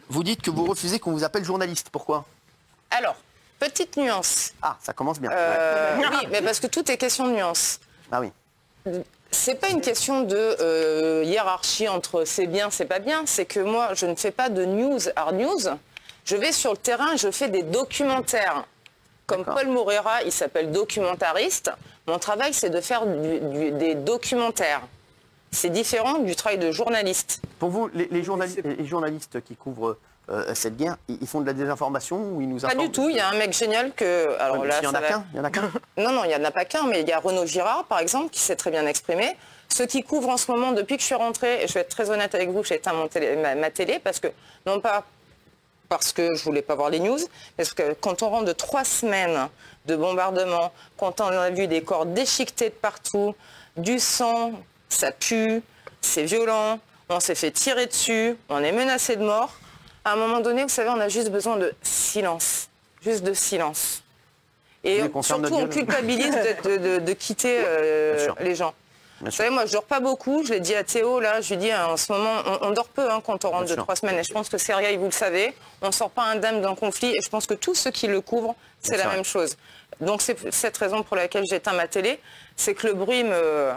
Vous dites que vous refusez qu'on vous appelle journaliste. Pourquoi? Alors, petite nuance. Ah, ça commence bien. Oui, mais parce que tout est question de nuance. Ah oui. C'est pas une question de hiérarchie entre c'est bien, c'est pas bien. C'est que moi, je ne fais pas de news hard news. Je vais sur le terrain et je fais des documentaires. Comme Paul Moreira, il s'appelle documentariste. Mon travail, c'est de faire des documentaires. C'est différent du travail de journaliste. Pour vous, les journalistes qui couvrent cette guerre, ils font de la désinformation ou ils nous informent? Pas du tout. Il y a un mec génial que... Alors là, il y en a qu'un. Il y en a qu'un. Non, il n'y en a pas qu'un, mais il y a Renaud Girard, par exemple, qui s'est très bien exprimé. Ceux qui couvrent en ce moment, depuis que je suis rentrée, et je vais être très honnête avec vous, j'ai éteint ma télé, parce que, non pas parce que je voulais pas voir les news, parce que quand on rentre de 3 semaines de bombardement, quand on a vu des corps déchiquetés de partout, du sang, ça pue, c'est violent, on s'est fait tirer dessus, on est menacé de mort. À un moment donné, vous savez, on a juste besoin de silence. Juste de silence. Et surtout, on culpabilise de quitter les gens. Vous savez, moi, je dors pas beaucoup. Je l'ai dit à Théo, là, je lui dis, en ce moment, on dort peu quand on rentre de 3 semaines. Et je pense que Sergueï, vous le savez, on ne sort pas indemne d'un conflit. Et je pense que tous ceux qui le couvrent, c'est la même chose. Donc, c'est cette raison pour laquelle j'éteins ma télé. C'est que le bruit me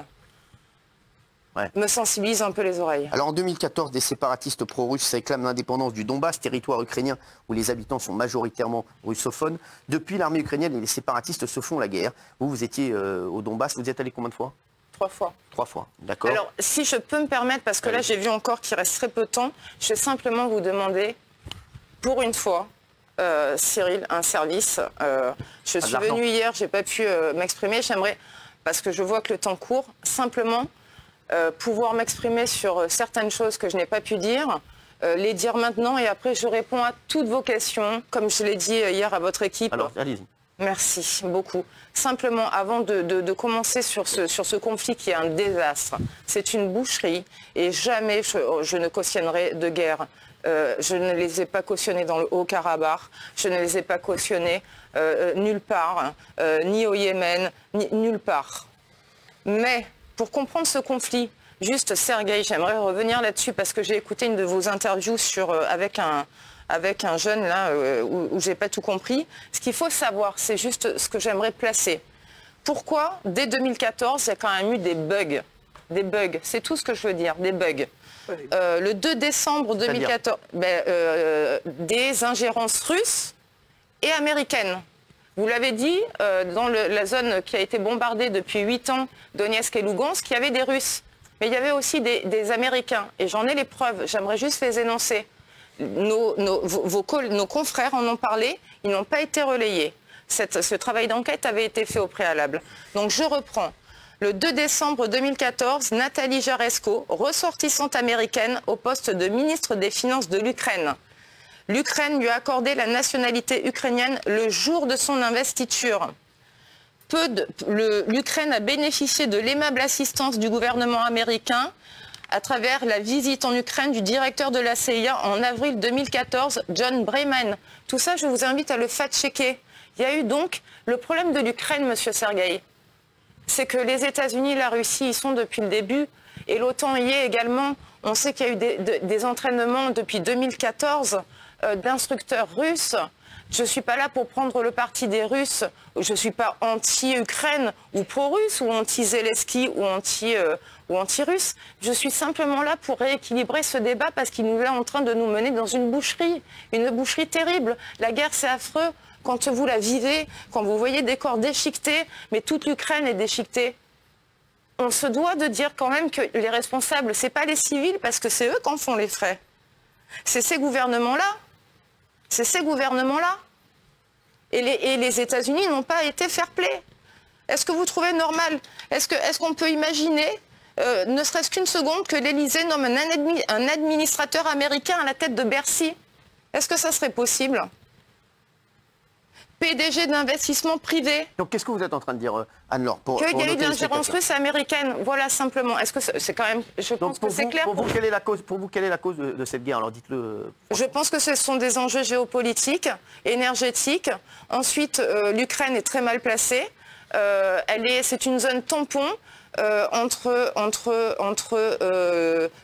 sensibilise un peu les oreilles. Alors en 2014, des séparatistes pro-russes réclament l'indépendance du Donbass, territoire ukrainien où les habitants sont majoritairement russophones. Depuis, l'armée ukrainienne et les séparatistes se font la guerre. Vous étiez au Donbass, vous y êtes allé combien de fois? 3 fois. 3 fois, d'accord. Alors, si je peux me permettre, parce que là, j'ai vu encore qu'il reste très peu de temps, je vais simplement vous demander, pour une fois, Cyril, un service. Je suis venue hier, je n'ai pas pu m'exprimer. J'aimerais, parce que je vois que le temps court, simplement pouvoir m'exprimer sur certaines choses que je n'ai pas pu dire, les dire maintenant, et après, je réponds à toutes vos questions, comme je l'ai dit hier à votre équipe. Alors, allez-y. Merci beaucoup. Simplement, avant de commencer sur ce conflit qui est un désastre, c'est une boucherie et jamais je ne cautionnerai de guerre. Je ne les ai pas cautionnés dans le Haut-Karabakh, je ne les ai pas cautionnés nulle part, ni au Yémen, ni nulle part. Mais pour comprendre ce conflit, juste Sergueï, j'aimerais revenir là-dessus parce que j'ai écouté une de vos interviews avec un jeune là où j'ai pas tout compris. Ce qu'il faut savoir, c'est juste ce que j'aimerais placer. Pourquoi, dès 2014, il y a quand même eu des bugs? Des bugs, c'est tout ce que je veux dire, des bugs. Le 2 décembre 2014, des ingérences russes et américaines. Vous l'avez dit, dans la zone qui a été bombardée depuis 8 ans, Donetsk et Lugansk, il y avait des Russes. Mais il y avait aussi des Américains. Et j'en ai les preuves, j'aimerais juste les énoncer. Nos confrères en ont parlé, ils n'ont pas été relayés. Ce travail d'enquête avait été fait au préalable. Donc je reprends. Le 2 décembre 2014, Nathalie Jaresko, ressortissante américaine au poste de ministre des Finances de l'Ukraine. L'Ukraine lui a accordé la nationalité ukrainienne le jour de son investiture. L'Ukraine a bénéficié de l'aimable assistance du gouvernement américain à travers la visite en Ukraine du directeur de la CIA en avril 2014, John Brennan. Tout ça, je vous invite à le fact-checker. Il y a eu donc le problème de l'Ukraine, monsieur Sergueï. C'est que les États-Unis, la Russie, y sont depuis le début. Et l'OTAN y est également. On sait qu'il y a eu des entraînements depuis 2014 d'instructeurs russes. Je ne suis pas là pour prendre le parti des Russes. Je ne suis pas anti-Ukraine ou pro-russe ou anti-Zelensky ou anti-russe. Je suis simplement là pour rééquilibrer ce débat parce qu'il nous est en train de nous mener dans une boucherie terrible. La guerre, c'est affreux. Quand vous la vivez, quand vous voyez des corps déchiquetés, mais toute l'Ukraine est déchiquetée, on se doit de dire quand même que les responsables, ce n'est pas les civils parce que c'est eux qui en font les frais. C'est ces gouvernements-là. C'est ces gouvernements-là. Et les États-Unis n'ont pas été fair-play. Est-ce que vous trouvez normal? Est-ce qu'on peut imaginer, ne serait-ce qu'une seconde, que l'Élysée nomme un administrateur américain à la tête de Bercy? Est-ce que ça serait possible? PDG d'investissement privé. Donc qu'est-ce que vous êtes en train de dire, Anne-Laure? Qu'il y a eu de l'ingérence russe et américaine. Voilà, simplement. Est-ce que c'est quand même... Je pense que c'est clair. Pour vous, quelle est la cause de cette guerre? Alors dites-le. Je pense que ce sont des enjeux géopolitiques, énergétiques. Ensuite, l'Ukraine est très mal placée. C'est une zone tampon. entre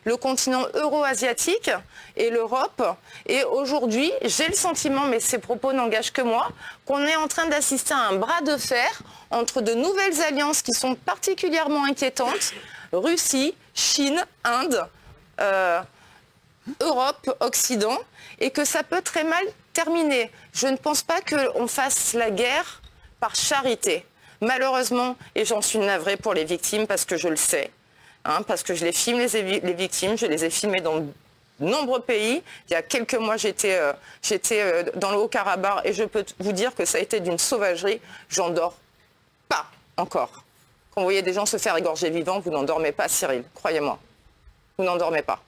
le continent euro-asiatique et l'Europe. Et aujourd'hui, j'ai le sentiment, mais ces propos n'engagent que moi, qu'on est en train d'assister à un bras de fer entre de nouvelles alliances qui sont particulièrement inquiétantes, Russie, Chine, Inde, Europe, Occident, et que ça peut très mal terminer. Je ne pense pas qu'on fasse la guerre par charité. Malheureusement, et j'en suis navrée pour les victimes parce que je le sais, hein, parce que je les filme les victimes, je les ai filmées dans de nombreux pays. Il y a quelques mois, j'étais dans le Haut-Karabakh et je peux vous dire que ça a été d'une sauvagerie. J'en dors pas encore. Quand vous voyez des gens se faire égorger vivants, vous n'en dormez pas, Cyril, croyez-moi. Vous n'en dormez pas.